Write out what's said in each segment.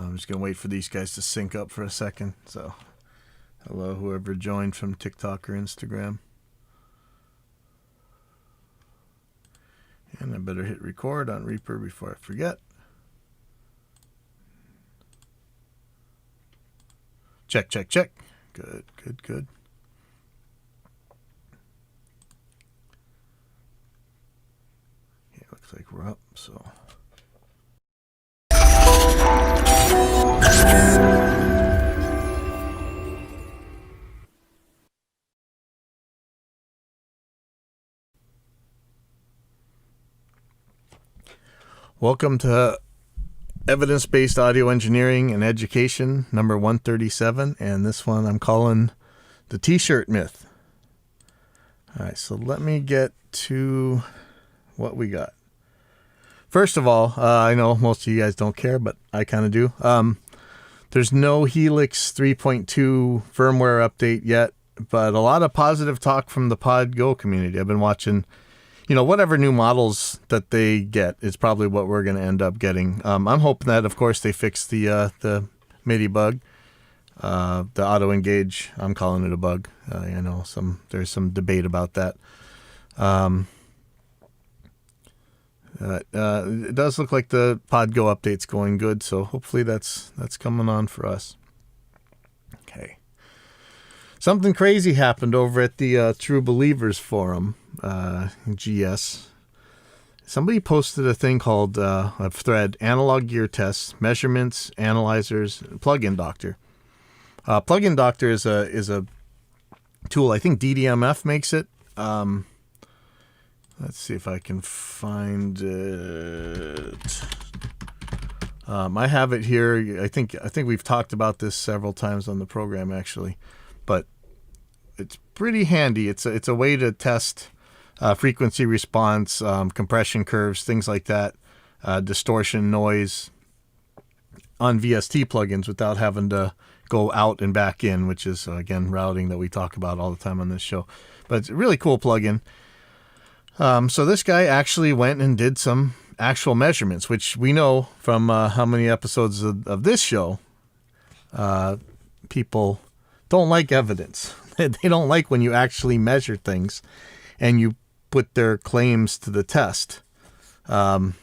I'm just going to wait for these guys to sync up for a second. So, hello, whoever joined from TikTok or Instagram. And I better hit record on Reaper before I forget. Check, check, check. Good, good, good. Yeah, looks like we're up, so. Welcome to Evidence-Based Audio Engineering and Education, number 137, and this one I'm calling the T-shirt myth. All right, so let me get to what we got. First of all, I know most of you guys don't care, but I kind of do. There's no Helix 3.2 firmware update yet, but a lot of positive talk from the PodGo community. I've been watching, whatever new models that they get is probably what we're going to end up getting. I'm hoping that, of course, they fix the MIDI bug, the auto engage. I'm calling it a bug. I know there's some debate about that. It does look like the PodGo update's going good, so hopefully that's coming on for us. Okay. Something crazy happened over at the True Believers forum, GS. Somebody posted a thing called a thread, Analog Gear Tests, Measurements, Analyzers, Plugin Doctor. Plugin Doctor is a tool. I think DDMF makes it. Let's see if I can find it. I have it here. I think we've talked about this several times on the program, actually, but it's pretty handy. It's a way to test frequency response, compression curves, things like that, distortion, noise on VST plugins without having to go out and back in, which is, again, routing that we talk about all the time on this show. But it's a really cool plugin. So this guy actually went and did some actual measurements, which we know from how many episodes of this show, people don't like evidence. They don't like when you actually measure things and you put their claims to the test. And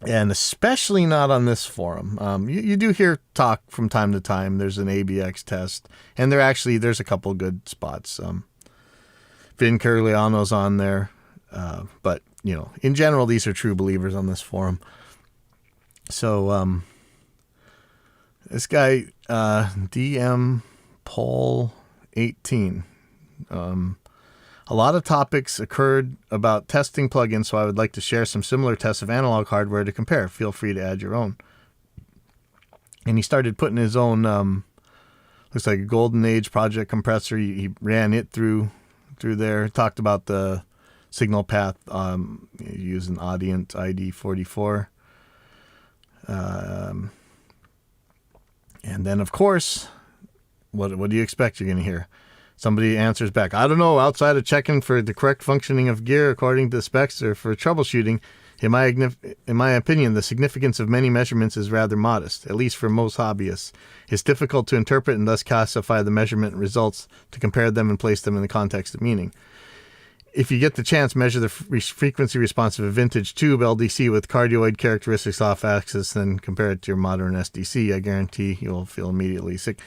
especially not on this forum. You do hear talk from time to time. There's an ABX test, and there's a couple good spots. Vin Curigliano's on there. But, in general, these are true believers on this forum. So, this guy, DM Paul 18, a lot of topics occurred about testing plugins, so I would like to share some similar tests of analog hardware to compare. Feel free to add your own. And he started putting his own, looks like a Golden Age project compressor. He ran it through there, talked about the signal path using Audient ID44. And then, of course, what do you expect you're going to hear? Somebody answers back, I don't know, outside of checking for the correct functioning of gear according to the specs or for troubleshooting, in my opinion, the significance of many measurements is rather modest, at least for most hobbyists. It's difficult to interpret and thus classify the measurement results to compare them and place them in the context of meaning. If you get the chance, measure the frequency response of a vintage tube LDC with cardioid characteristics off axis, then compare it to your modern SDC. I guarantee you'll feel immediately sick.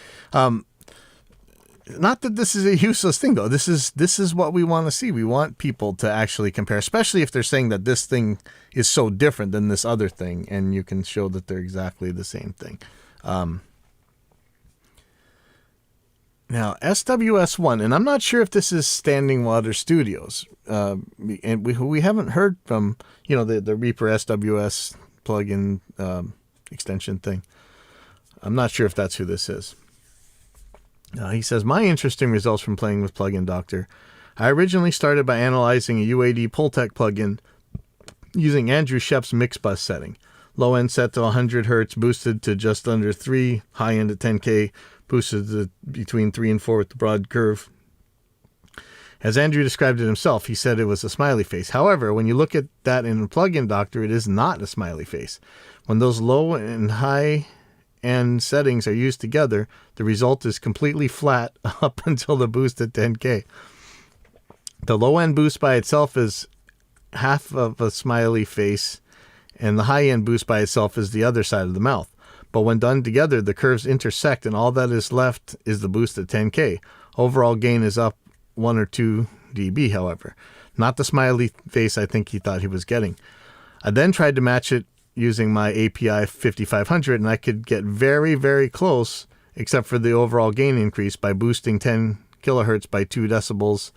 Not that this is a useless thing, though. This is what we want to see. We want people to actually compare, especially if they're saying that this thing is so different than this other thing, and you can show that they're exactly the same thing. Now, SWS1, and I'm not sure if this is Standing Water Studios, and we haven't heard from, the Reaper SWS plugin extension thing. I'm not sure if that's who this is. He says, my interesting results from playing with Plugin Doctor. I originally started by analyzing a UAD Pultec plugin using Andrew Shep's mix bus setting. Low end set to 100 Hertz, boosted to just under 3, high end at 10K, boosted to between 3 and 4 with the broad curve. As Andrew described it himself, he said it was a smiley face. However, when you look at that in Plugin Doctor, it is not a smiley face. When those low and high and settings are used together, the result is completely flat up until the boost at 10K. The low end boost by itself is half of a smiley face, and the high end boost by itself is the other side of the mouth. But when done together, the curves intersect, and all that is left is the boost at 10K. Overall gain is up 1 or 2 dB, however. Not the smiley face I think he thought he was getting. I then tried to match it using my API 5500, and I could get very, very close, except for the overall gain increase by boosting 10 kilohertz by 2 decibels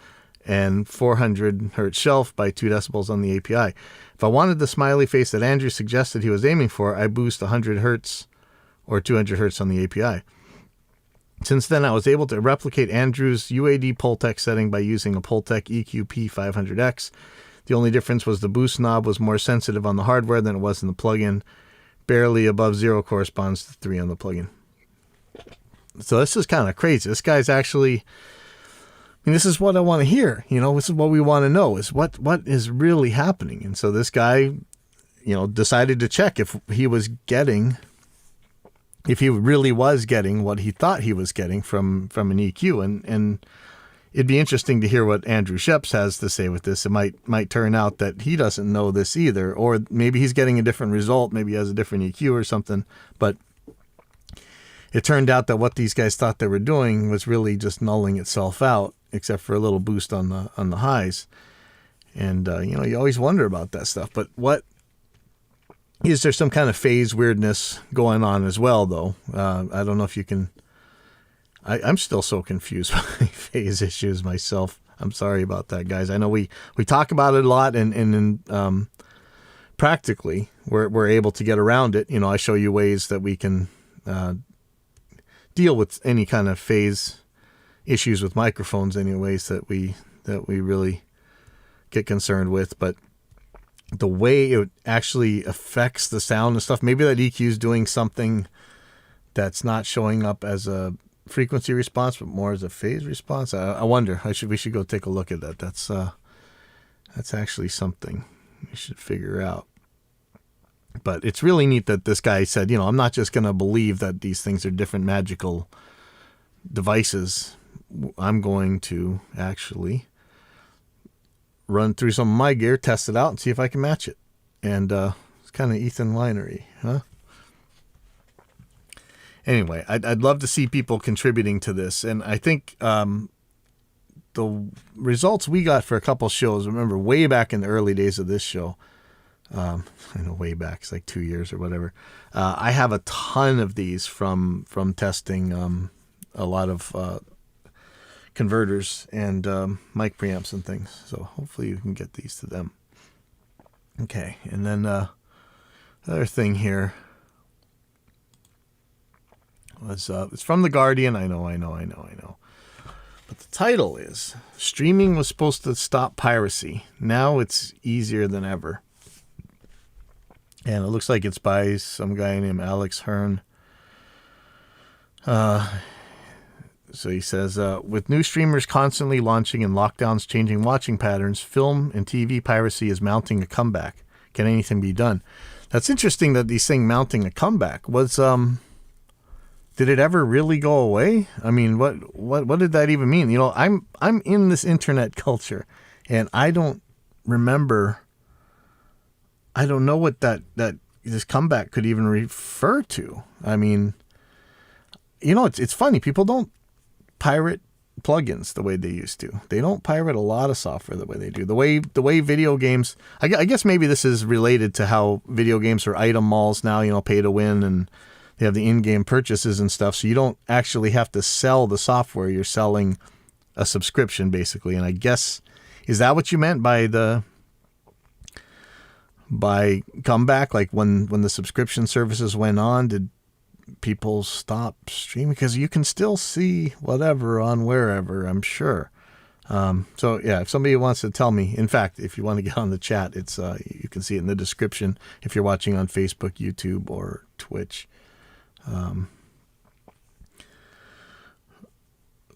and 400 hertz shelf by 2 decibels on the API. If I wanted the smiley face that Andrew suggested he was aiming for, I boost 100 hertz or 200 hertz on the API. Since then, I was able to replicate Andrew's UAD Pultec setting by using a Pultec EQP 500X. The only difference was the boost knob was more sensitive on the hardware than it was in the plugin. Barely above 0 corresponds to 3 on the plugin. So this is kind of crazy. This guy's actually, this is what I want to hear. This is what we want to know, is what is really happening. And so this guy, decided to check if he really was getting what he thought he was getting from an EQ. And it'd be interesting to hear what Andrew Scheps has to say with this. It might turn out that he doesn't know this either, or maybe he's getting a different result. Maybe he has a different EQ or something. But it turned out that what these guys thought they were doing was really just nulling itself out, except for a little boost on the highs. And you always wonder about that stuff. But is there some kind of phase weirdness going on as well, though? I don't know if you can. I'm still so confused by phase issues myself. I'm sorry about that, guys. I know we talk about it a lot, and practically we're able to get around it. I show you ways that we can deal with any kind of phase issues with microphones, anyways that we really get concerned with. But the way it actually affects the sound and stuff, maybe that EQ is doing something that's not showing up as a frequency response, but more as a phase response. I wonder. We should go take a look at that. That's actually something we should figure out. But it's really neat that this guy said, I'm not just going to believe that these things are different magical devices. I'm going to actually run through some of my gear, test it out, and see if I can match it. And it's kind of Ethan Winery, huh? Anyway, I'd love to see people contributing to this. And I think the results we got for a couple shows, remember way back in the early days of this show, I know way back, it's like 2 years or whatever. I have a ton of these from testing a lot of converters and mic preamps and things. So hopefully you can get these to them. Okay, and then other thing here was it's from The Guardian. I know. But the title is "Streaming was supposed to stop piracy. Now it's easier than ever." And it looks like it's by some guy named Alex Hearn. So he says, with new streamers constantly launching and lockdowns changing watching patterns, film and TV piracy is mounting a comeback. Can anything be done? That's interesting that these things mounting a comeback was, did it ever really go away? I mean, what did that even mean? I'm in this internet culture, and I don't remember. I don't know what that this comeback could even refer to. I mean, it's funny. People don't pirate plugins the way they used to. They don't pirate a lot of software the way they do. The way video games, I guess maybe this is related to how video games are item malls now, pay to win, and they have the in-game purchases and stuff. So you don't actually have to sell the software. You're selling a subscription basically. And I guess, is that what you meant by comeback? Like when the subscription services went on, did people stop streaming? Because you can still see whatever on wherever, I'm sure. So yeah, if somebody wants to tell me, in fact, if you want to get on the chat, it's you can see it in the description if you're watching on Facebook, YouTube, or Twitch.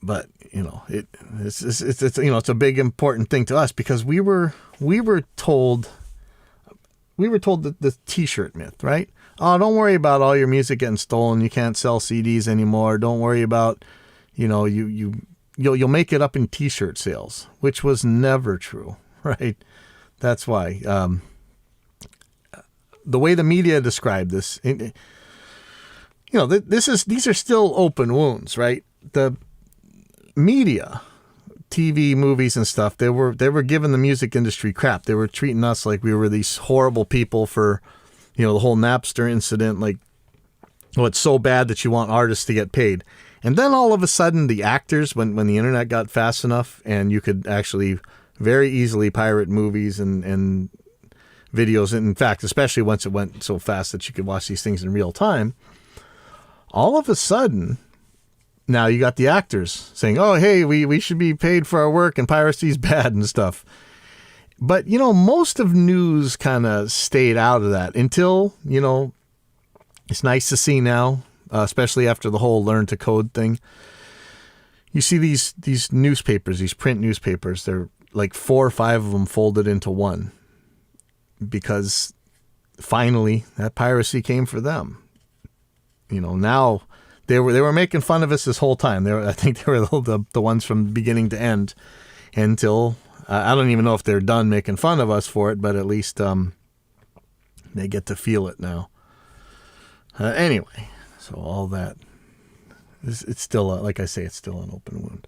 But it's a big important thing to us, because we were told the t-shirt myth, right? oh, don't worry about all your music getting stolen. You can't sell CDs anymore. Don't worry about, you'll make it up in T-shirt sales, which was never true, right? That's why the way the media described this, these are still open wounds, right? The media, TV, movies, and stuff, they were giving the music industry crap. They were treating us like we were these horrible people for, the whole Napster incident. Like, oh, it's so bad that you want artists to get paid. And then all of a sudden, the actors, when the internet got fast enough and you could actually very easily pirate movies and videos, and in fact, especially once it went so fast that you could watch these things in real time, all of a sudden, now you got the actors saying, oh, hey, we should be paid for our work and piracy's bad and stuff. But, most of news kind of stayed out of that until, it's nice to see now, especially after the whole learn to code thing. You see these newspapers, these print newspapers, they're like 4 or 5 of them folded into one because finally that piracy came for them. Now they were making fun of us this whole time. I think they were the ones from beginning to end until I don't even know if they're done making fun of us for it, but at least they get to feel it now. Anyway, so all that it's still like I say, it's still an open wound.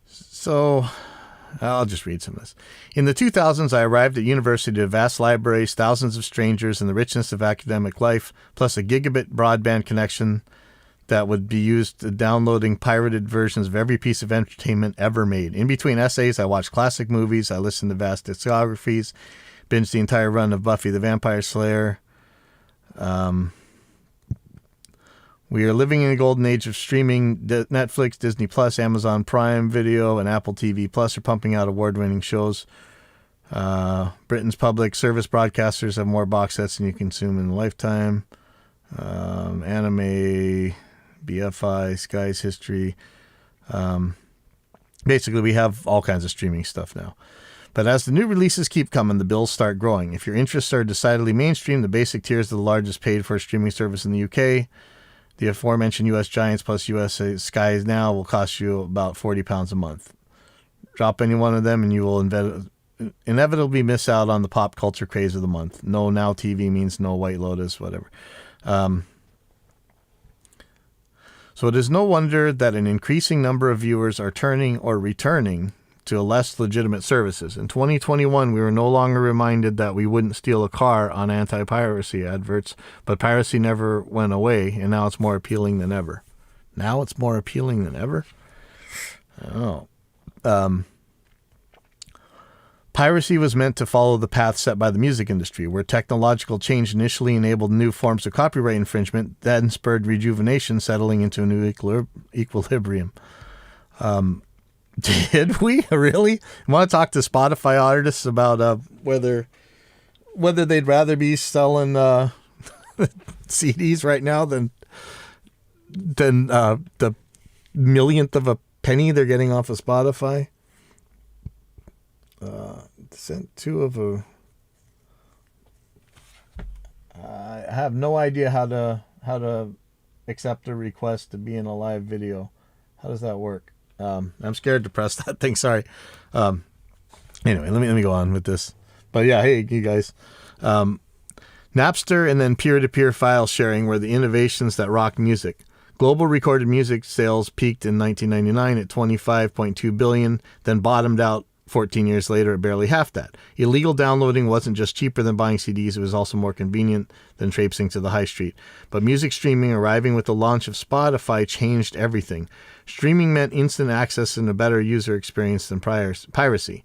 So I'll just read some of this. In the 2000s, I arrived at university to vast libraries, thousands of strangers, and the richness of academic life, plus a gigabit broadband connection that would be used downloading pirated versions of every piece of entertainment ever made. In between essays, I watched classic movies, I listened to vast discographies, binged the entire run of Buffy the Vampire Slayer. We are living in a golden age of streaming. Netflix, Disney Plus, Amazon Prime Video, and Apple TV Plus are pumping out award-winning shows. Britain's public service broadcasters have more box sets than you consume in a lifetime. Anime, BFI, Sky's History. Basically, we have all kinds of streaming stuff now. But as the new releases keep coming, the bills start growing. If your interests are decidedly mainstream, the basic tier is the largest paid-for streaming service in the UK. The aforementioned US Giants plus US Sky Now will cost you about £40 a month. Drop any one of them and you will inevitably miss out on the pop culture craze of the month. No Now TV means no White Lotus, whatever. So it is no wonder that an increasing number of viewers are turning or returning to less legitimate services. In 2021, we were no longer reminded that we wouldn't steal a car on anti-piracy adverts, but piracy never went away, and now it's more appealing than ever. Now it's more appealing than ever? Oh. Piracy was meant to follow the path set by the music industry, where technological change initially enabled new forms of copyright infringement, then spurred rejuvenation, settling into a new equilibrium. Did we really want to talk to Spotify artists about whether they'd rather be selling CDs right now than the millionth of a penny they're getting off of Spotify? Sent 2 of a. I have no idea how to accept a request to be in a live video. How does that work? I'm scared to press that thing. Sorry. Anyway, let me go on with this. But yeah, hey, you guys. Napster and then peer-to-peer file sharing were the innovations that rocked music. Global recorded music sales peaked in 1999 at 25.2 billion, then bottomed out 14 years later at barely half that. Illegal downloading wasn't just cheaper than buying CDs, it was also more convenient than traipsing to the high street. But music streaming arriving with the launch of Spotify changed everything. Streaming meant instant access and a better user experience than piracy.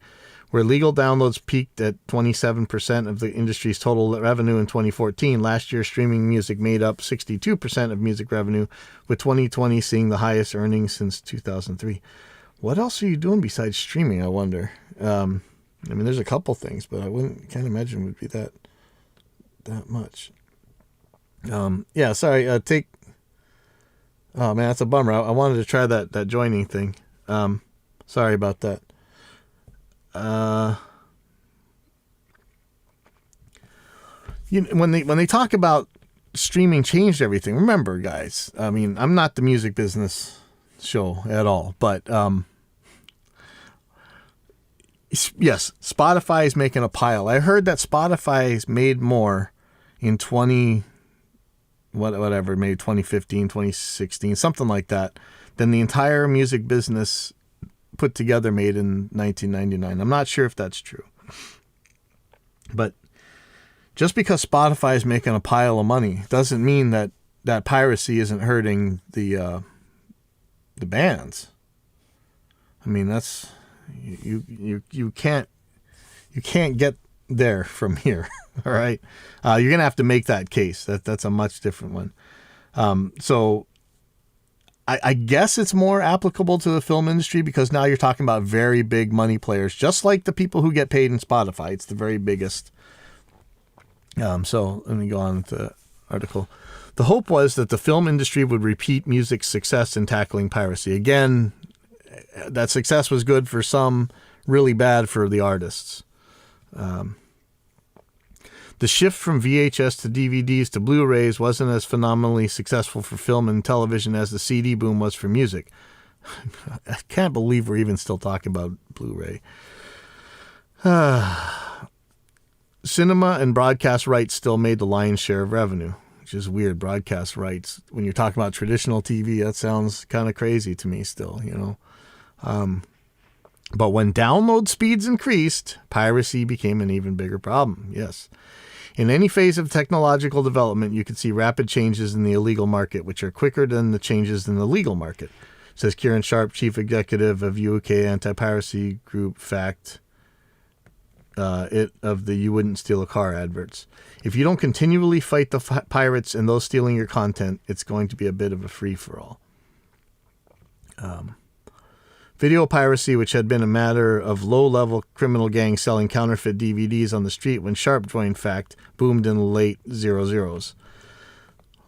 Where legal downloads peaked at 27% of the industry's total revenue in 2014, last year streaming music made up 62% of music revenue, with 2020 seeing the highest earnings since 2003. What else are you doing besides streaming, I wonder? I mean, there's a couple things, but can't imagine it would be that much. Yeah, sorry, oh man, that's a bummer. I wanted to try that joining thing. Sorry about that. when they talk about streaming changed everything, remember, guys, I mean, I'm not the music business show at all, but yes, Spotify is making a pile. I heard that Spotify's made more in maybe 2015, 2016, something like that, than the entire music business put together made in 1999. I'm not sure if that's true. But just because Spotify is making a pile of money doesn't mean that piracy isn't hurting the bands. I mean, that's you can't get there from here. All right, you're gonna have to make that case. That's a much different one. So I guess it's more applicable to the film industry because now you're talking about very big money players, just like the people who get paid in Spotify. It's the very biggest. So let me go on with the article. The hope was that the film industry would repeat music's success in tackling piracy. Again, that success was good for some, really bad for the artists. The shift from VHS to DVDs to Blu-rays wasn't as phenomenally successful for film and television as the CD boom was for music. I can't believe we're even still talking about Blu-ray. Cinema and broadcast rights still made the lion's share of revenue, which is weird. Broadcast rights, when you're talking about traditional TV, that sounds kind of crazy to me still, But when download speeds increased, piracy became an even bigger problem. Yes. In any phase of technological development, you can see rapid changes in the illegal market, which are quicker than the changes in the legal market, says Kieran Sharp, chief executive of UK anti-piracy group FACT, of the You Wouldn't Steal a Car adverts. If you don't continually fight the pirates and those stealing your content, it's going to be a bit of a free-for-all. Video piracy, which had been a matter of low-level criminal gangs selling counterfeit DVDs on the street when Sharp joined FACT, boomed in the late 00s.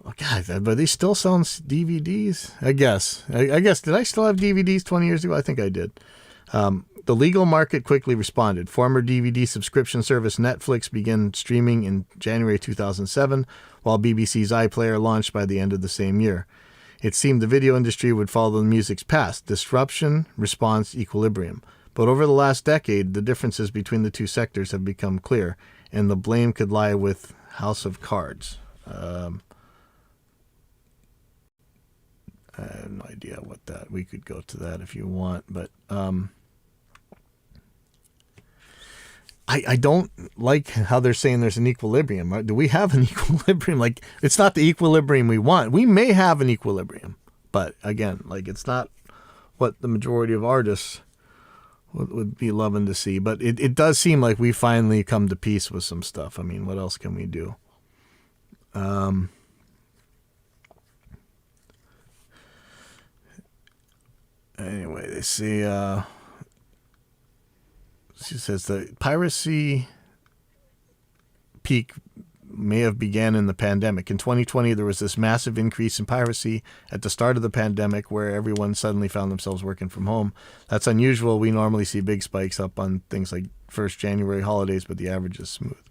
Oh, God, but they still selling DVDs? I guess. Did I still have DVDs 20 years ago? I think I did. The legal market quickly responded. Former DVD subscription service Netflix began streaming in January 2007, while BBC's iPlayer launched by the end of the same year. It seemed the video industry would follow the music's path: disruption, response, equilibrium. But over the last decade, the differences between the two sectors have become clear, and the blame could lie with House of Cards. I have no idea what that... We could go to that if you want, but... I don't like how they're saying there's an equilibrium. Right? Do we have an equilibrium? Like, it's not the equilibrium we want. We may have an equilibrium, but again, like, it's not what the majority of artists would be loving to see. But it does seem like we finally come to peace with some stuff. I mean, what else can we do? Anyway, they say... She says the piracy peak may have began in the pandemic. In 2020, there was this massive increase in piracy at the start of the pandemic where everyone suddenly found themselves working from home. That's unusual. We normally see big spikes up on things like 1st January holidays, but the average is smooth.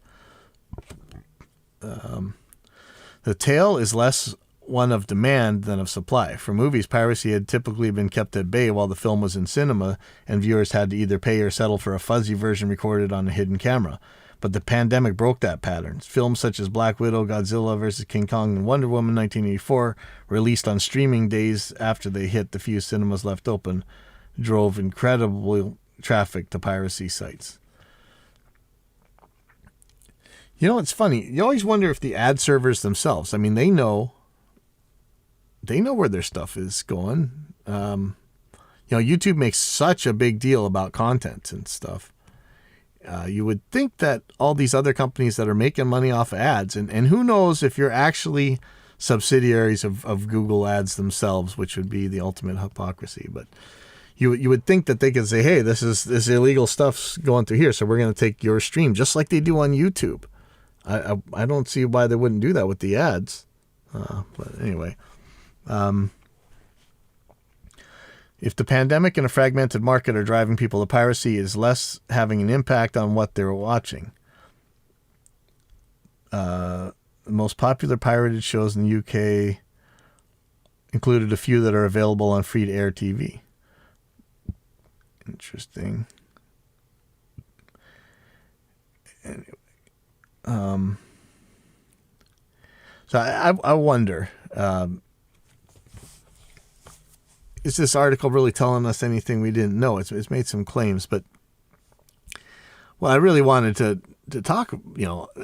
The tale is less one of demand than of supply. For movies, piracy had typically been kept at bay while the film was in cinema, and viewers had to either pay or settle for a fuzzy version recorded on a hidden camera. But the pandemic broke that pattern. Films such as Black Widow, Godzilla vs. King Kong, and Wonder Woman 1984, released on streaming days after they hit the few cinemas left open, drove incredible traffic to piracy sites. You know, it's funny. You always wonder if the ad servers themselves, I mean, they know where their stuff is going. YouTube makes such a big deal about content and stuff. You would think that all these other companies that are making money off ads, and who knows if you're actually subsidiaries of Google Ads themselves, which would be the ultimate hypocrisy. But you would think that they could say, hey, this illegal stuff's going through here, so we're going to take your stream, just like they do on YouTube. I don't see why they wouldn't do that with the ads. But anyway... if the pandemic and a fragmented market are driving people to piracy, it is less having an impact on what they're watching. The most popular pirated shows in the UK included a few that are available on free-to-air TV. Interesting. Anyway, so I wonder, is this article really telling us anything we didn't know? It's made some claims, but what I really wanted to talk,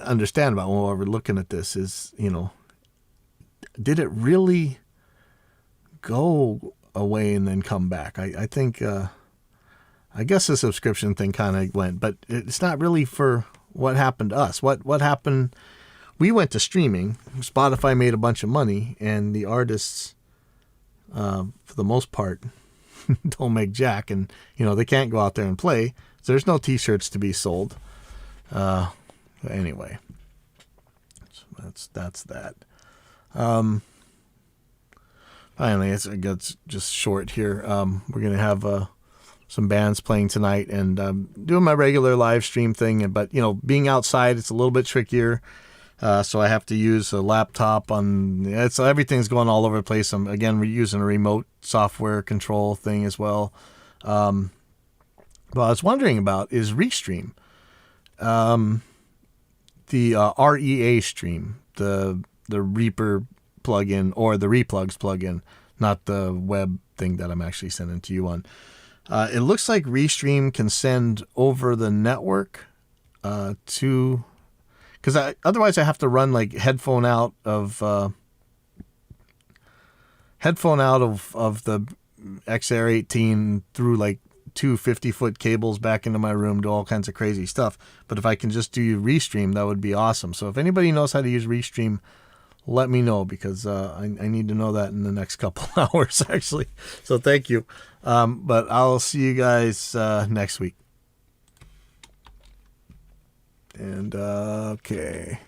understand about when we're looking at this is, did it really go away and then come back? I think, I guess the subscription thing kind of went, but it's not really for what happened to us. What happened? We went to streaming. Spotify made a bunch of money, and the artists, for the most part, don't make jack, and they can't go out there and play. So there's no T-shirts to be sold. Anyway, so that's that. Finally, it's just short here. We're gonna have some bands playing tonight, and doing my regular live stream thing. But being outside, it's a little bit trickier. So I have to use a laptop so everything's going all over the place. We're using a remote software control thing as well. What I was wondering about is Restream. The REA stream, the Reaper plugin, or the Replugs plugin, not the web thing that I'm actually sending to you on. It looks like Restream can send over the network to... Because otherwise I have to run like headphone out of the XR18 through like two 50-foot cables back into my room, do all kinds of crazy stuff. But if I can just do Restream, that would be awesome. So if anybody knows how to use Restream, let me know, because I need to know that in the next couple hours, actually. So thank you. But I'll see you guys next week. And, okay.